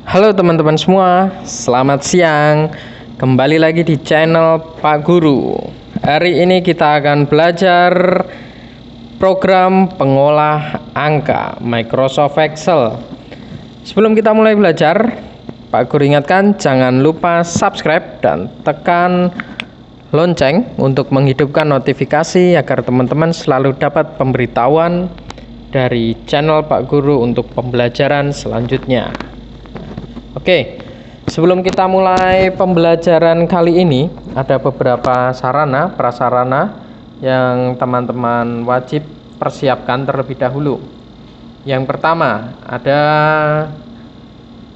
Halo teman-teman semua, selamat siang. Kembali lagi di channel Pak Guru. Hari ini kita akan belajar program pengolah angka Microsoft Excel. Sebelum kita mulai belajar, Pak Guru ingatkan jangan lupa subscribe dan tekan lonceng untuk menghidupkan notifikasi agar teman-teman selalu dapat pemberitahuan dari channel Pak Guru untuk pembelajaran selanjutnya. Oke, sebelum kita mulai pembelajaran kali ini, ada beberapa sarana prasarana yang teman-teman wajib persiapkan terlebih dahulu. Yang pertama, ada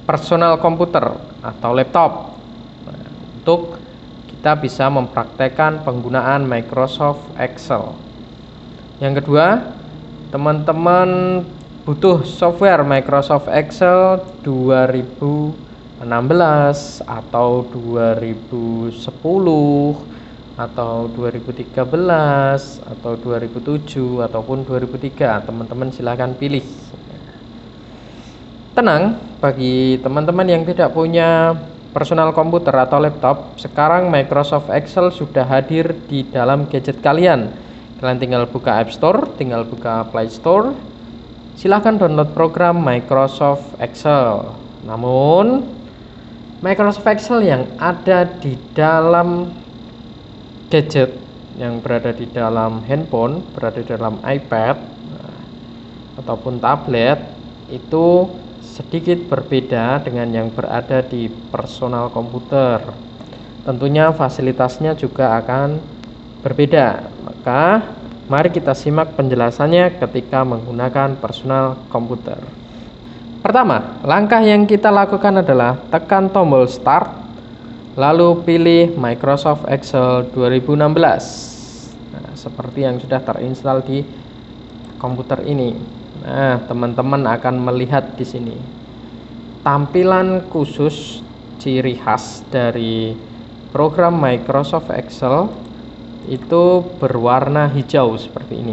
personal komputer atau laptop. Untuk kita bisa mempraktekkan penggunaan Microsoft Excel. Yang kedua, teman-teman butuh software Microsoft Excel 2016 atau 2010 atau 2013 atau 2007 ataupun 2003. Teman-teman silahkan pilih. Tenang, bagi teman-teman yang tidak punya personal komputer atau laptop, sekarang Microsoft Excel sudah hadir di dalam gadget kalian. Kalian tinggal buka App Store, tinggal buka Play Store. Silahkan download program Microsoft Excel. Namun Microsoft Excel yang ada di dalam gadget, yang berada di dalam handphone, berada di dalam iPad ataupun tablet, itu sedikit berbeda dengan yang berada di personal komputer. Tentunya fasilitasnya juga akan berbeda. Maka mari kita simak penjelasannya ketika menggunakan personal komputer. Pertama, langkah yang kita lakukan adalah tekan tombol Start, lalu pilih Microsoft Excel 2016. Nah, seperti yang sudah terinstall di komputer ini. Nah, teman-teman akan melihat di sini tampilan khusus ciri khas dari program Microsoft Excel itu berwarna hijau seperti ini.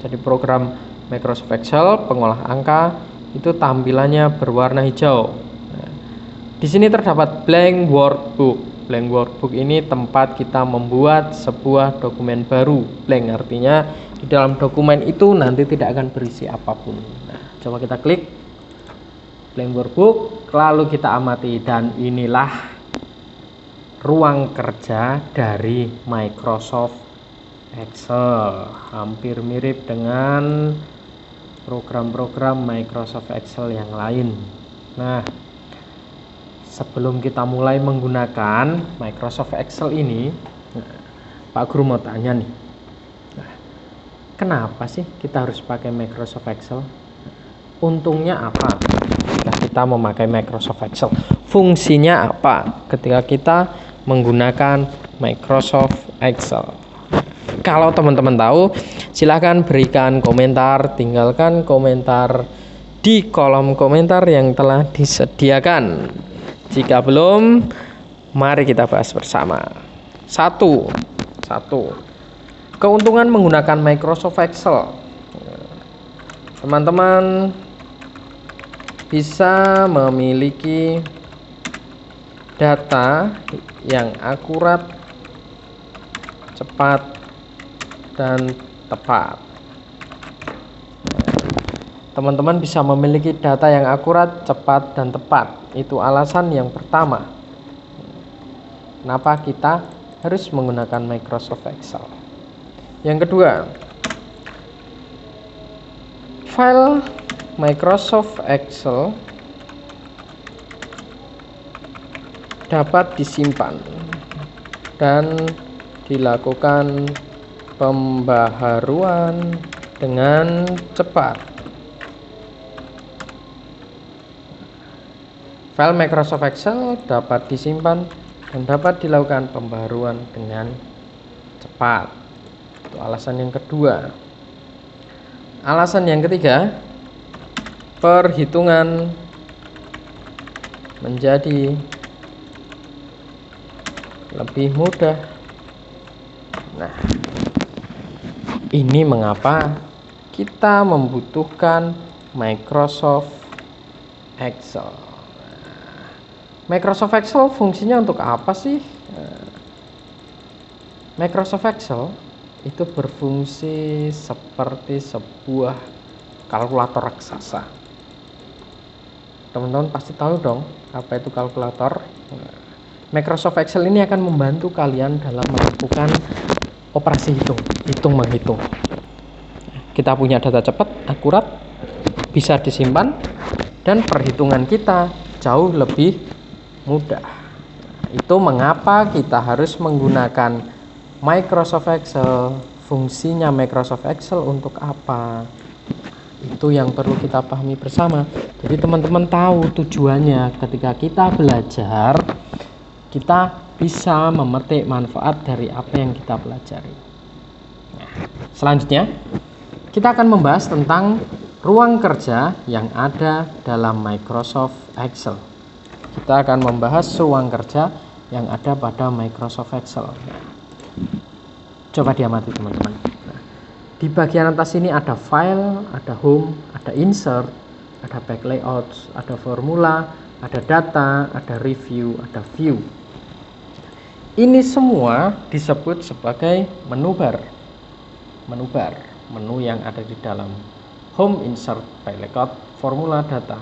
Jadi program Microsoft Excel pengolah angka itu tampilannya berwarna hijau. Di sini terdapat blank workbook. Blank workbook ini tempat kita membuat sebuah dokumen baru. Blank artinya di dalam dokumen itu nanti tidak akan berisi apapun. Nah, coba kita klik blank workbook, lalu kita amati, dan inilah ruang kerja dari Microsoft Excel. Hampir mirip dengan program-program Microsoft Excel yang lain. Nah, sebelum kita mulai menggunakan Microsoft Excel ini, Pak Guru mau tanya nih, kenapa sih kita harus pakai Microsoft Excel? Untungnya apa ketika kita memakai Microsoft Excel? Fungsinya apa ketika kita menggunakan Microsoft Excel? Kalau teman-teman tahu, silahkan berikan komentar, tinggalkan komentar di kolom komentar yang telah disediakan. Jika belum, mari kita bahas bersama. Satu. Keuntungan menggunakan Microsoft Excel. Teman-teman bisa memiliki data yang akurat, cepat, dan tepat. Teman-teman bisa memiliki data yang akurat, cepat, dan tepat. Itu alasan yang pertama kenapa kita harus menggunakan Microsoft Excel. Yang kedua, file Microsoft Excel dapat disimpan dan dilakukan pembaharuan dengan cepat. File Microsoft Excel dapat disimpan dan dapat dilakukan pembaharuan dengan cepat. Itu alasan yang kedua. Alasan yang ketiga, perhitungan menjadi lebih mudah. Nah, ini mengapa kita membutuhkan Microsoft Excel. Microsoft Excel fungsinya untuk apa sih? Microsoft Excel itu berfungsi seperti sebuah kalkulator raksasa. Teman-teman pasti tahu dong apa itu kalkulator. Microsoft Excel ini akan membantu kalian dalam melakukan operasi hitung menghitung. Kita punya data cepat, akurat, bisa disimpan, dan perhitungan kita jauh lebih mudah. Itu mengapa kita harus menggunakan Microsoft Excel. Fungsinya Microsoft Excel untuk apa? Itu yang perlu kita pahami bersama. Jadi teman-teman tahu tujuannya ketika kita belajar, kita bisa memetik manfaat dari apa yang kita pelajari. Nah, selanjutnya kita akan membahas tentang ruang kerja yang ada dalam Microsoft Excel. Kita akan membahas ruang kerja yang ada pada Microsoft Excel. Coba diamati teman-teman. Di bagian atas ini ada file, ada home, ada insert, ada back layout, ada formula, ada data, ada review, ada view. Ini semua disebut sebagai menu bar. Menu yang ada di dalam home, insert, back layout, formula, data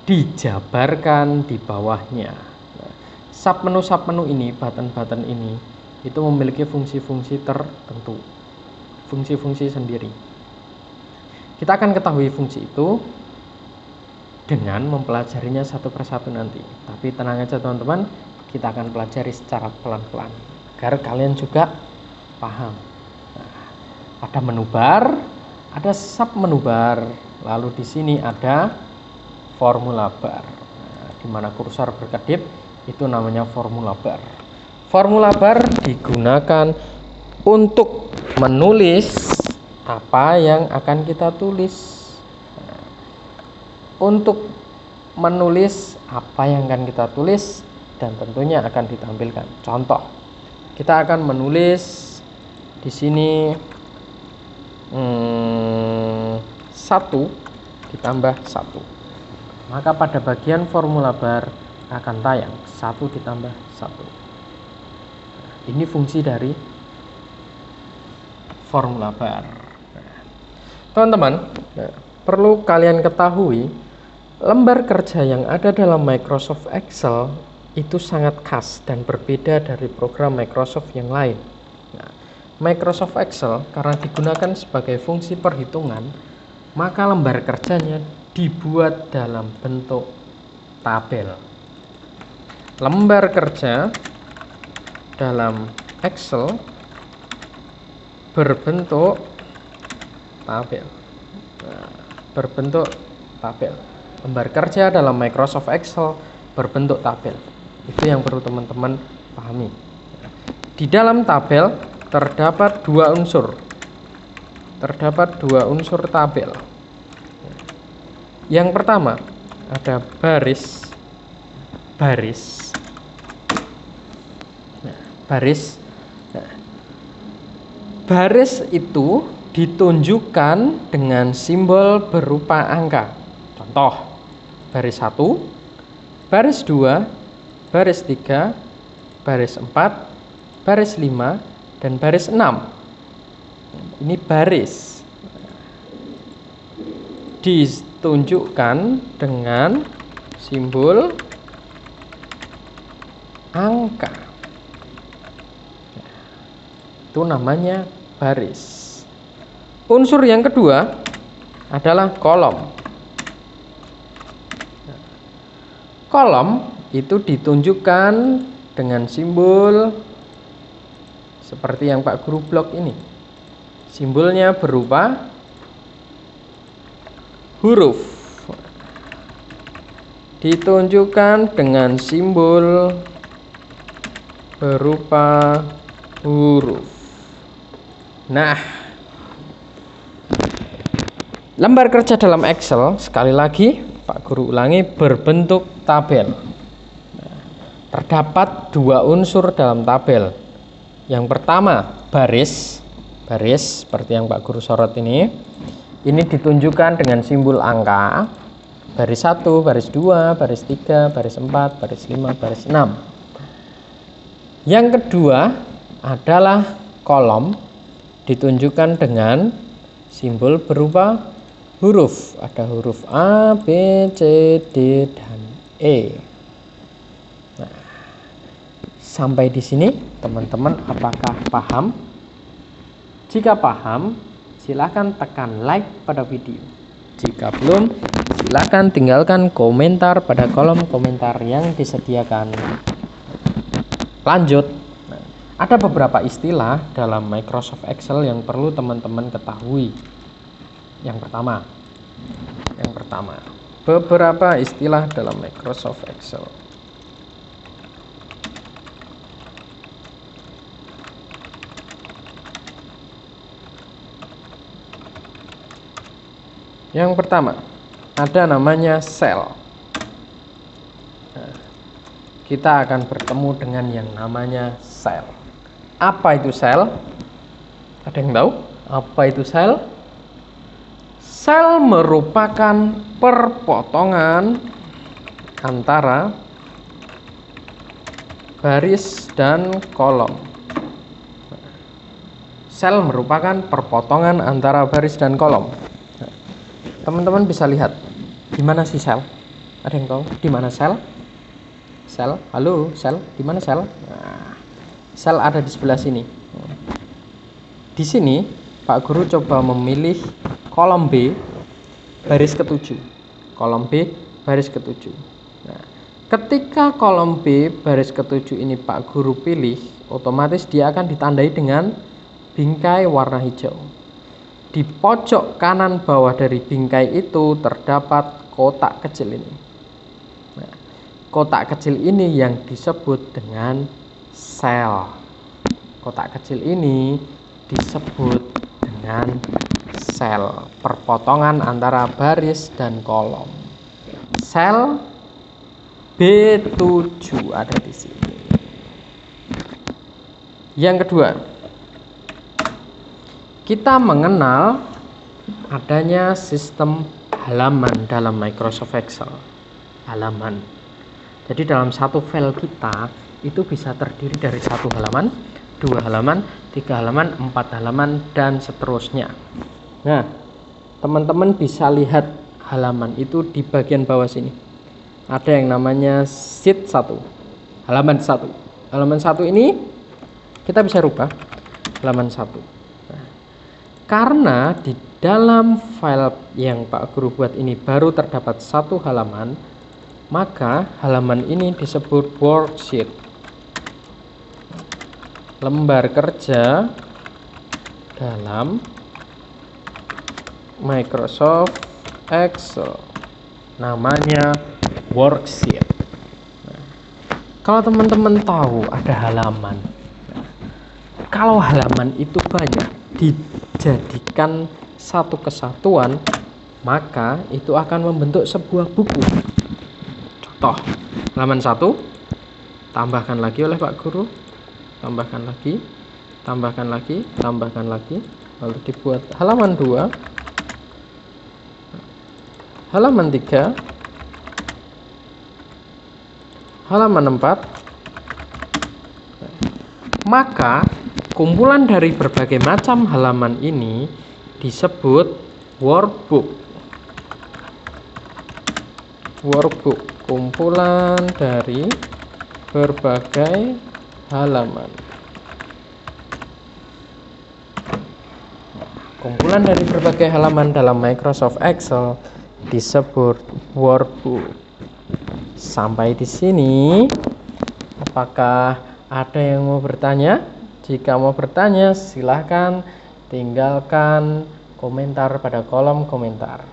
dijabarkan di bawahnya. Submenu ini, button-button ini itu memiliki fungsi-fungsi tertentu, fungsi-fungsi sendiri. Kita akan ketahui fungsi itu dengan mempelajarinya satu persatu nanti. Tapi tenang aja teman-teman, kita akan pelajari secara pelan-pelan agar kalian juga paham. Nah, ada menu bar, ada submenu bar, lalu di sini ada formula bar. Nah, di mana kursor berkedip itu namanya formula bar. Formula bar digunakan untuk menulis apa yang akan kita tulis. Untuk menulis apa yang akan kita tulis dan tentunya akan ditampilkan. Contoh, kita akan menulis di sini 1 ditambah 1. Maka pada bagian formula bar akan tayang 1 ditambah 1. Ini fungsi dari formula bar. Teman-teman, perlu kalian ketahui, lembar kerja yang ada dalam Microsoft Excel itu sangat khas dan berbeda dari program Microsoft yang lain. Nah, Microsoft Excel karena digunakan sebagai fungsi perhitungan, maka lembar kerjanya dibuat dalam bentuk tabel. Lembar kerja dalam Excel berbentuk tabel. Nah, berbentuk tabel. Lembar kerja dalam Microsoft Excel berbentuk tabel. Itu yang perlu teman-teman pahami. Di dalam tabel terdapat dua unsur. Terdapat dua unsur tabel. Yang pertama ada baris. Baris itu ditunjukkan dengan simbol berupa angka. Contoh, baris 1, baris 2, baris 3, baris 4, baris 5, dan baris 6. Ini baris. Ditunjukkan dengan simbol angka. Itu namanya baris. Unsur yang kedua adalah kolom. Kolom itu ditunjukkan dengan simbol seperti yang Pak Guru blok ini. Simbolnya berupa huruf. Ditunjukkan dengan simbol berupa huruf. Nah, lembar kerja dalam Excel, sekali lagi Pak Guru ulangi, berbentuk tabel. Terdapat dua unsur dalam tabel. Yang pertama, baris seperti yang Pak Guru sorot ini. Ini ditunjukkan dengan simbol angka. baris 1, baris 2, baris 3, baris 4, baris 5, baris 6. Yang kedua adalah kolom ditunjukkan dengan simbol berupa huruf. Ada huruf A, B, C, D, dan E. Nah, sampai di sini teman-teman apakah paham? Jika paham, silakan tekan like pada video. Jika belum, silakan tinggalkan komentar pada kolom komentar yang disediakan. Lanjut. Nah, ada beberapa istilah dalam Microsoft Excel yang perlu teman-teman ketahui. Yang pertama, beberapa istilah dalam Microsoft Excel. Yang pertama, ada namanya sel. Nah, kita akan bertemu dengan yang namanya sel. Apa itu sel? Ada yang tahu? Apa itu sel? Sel merupakan perpotongan antara baris dan kolom. Sel merupakan perpotongan antara baris dan kolom. Teman-teman bisa lihat di mana sih sel? Ada yang tahu di mana sel? Sel, halo sel, di mana sel? Nah, sel ada di sebelah sini. Di sini Pak Guru coba memilih kolom B baris ke-7. Kolom B baris ke-7. Nah, ketika kolom B baris ke-7 ini Pak Guru pilih, otomatis dia akan ditandai dengan bingkai warna hijau. Di pojok kanan bawah dari bingkai itu terdapat kotak kecil ini. Nah, kotak kecil ini yang disebut dengan sel. Kotak kecil ini disebut dengan sel, perpotongan antara baris dan kolom. Sel B7 ada di sini. Yang kedua, kita mengenal adanya sistem halaman dalam Microsoft Excel. Halaman. Jadi dalam satu file kita itu bisa terdiri dari 1 halaman, 2 halaman, 3 halaman, 4 halaman, dan seterusnya. Nah, teman-teman bisa lihat halaman itu di bagian bawah sini. Ada yang namanya sheet 1, halaman 1. Halaman 1 ini kita bisa rubah halaman 1. Nah, karena di dalam file yang Pak Guru buat ini baru terdapat 1 halaman, maka halaman ini disebut worksheet. Lembar kerja dalam Microsoft Excel, namanya worksheet. Nah, kalau teman-teman tahu ada halaman, kalau halaman itu banyak dijadikan satu kesatuan, maka itu akan membentuk sebuah buku. Contoh, halaman 1 tambahkan lagi oleh Pak Guru, tambahkan lagi, tambahkan lagi, tambahkan lagi, lalu dibuat halaman 2, halaman 3, halaman 4. Maka kumpulan dari berbagai macam halaman ini disebut workbook. Workbook, kumpulan dari berbagai halaman. Kumpulan dari berbagai halaman dalam Microsoft Excel disebut workbook. Sampai di sini, apakah ada yang mau bertanya? Jika mau bertanya, silahkan tinggalkan komentar pada kolom komentar.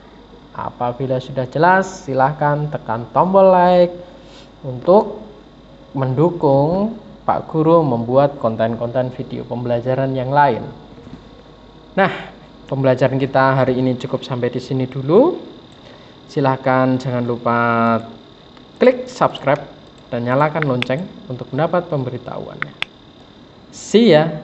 Apabila sudah jelas, silahkan tekan tombol like untuk mendukung Pak Guru membuat konten-konten video pembelajaran yang lain. Nah, pembelajaran kita hari ini cukup sampai di sini dulu. Silahkan jangan lupa klik subscribe dan nyalakan lonceng untuk mendapat pemberitahuannya. See ya.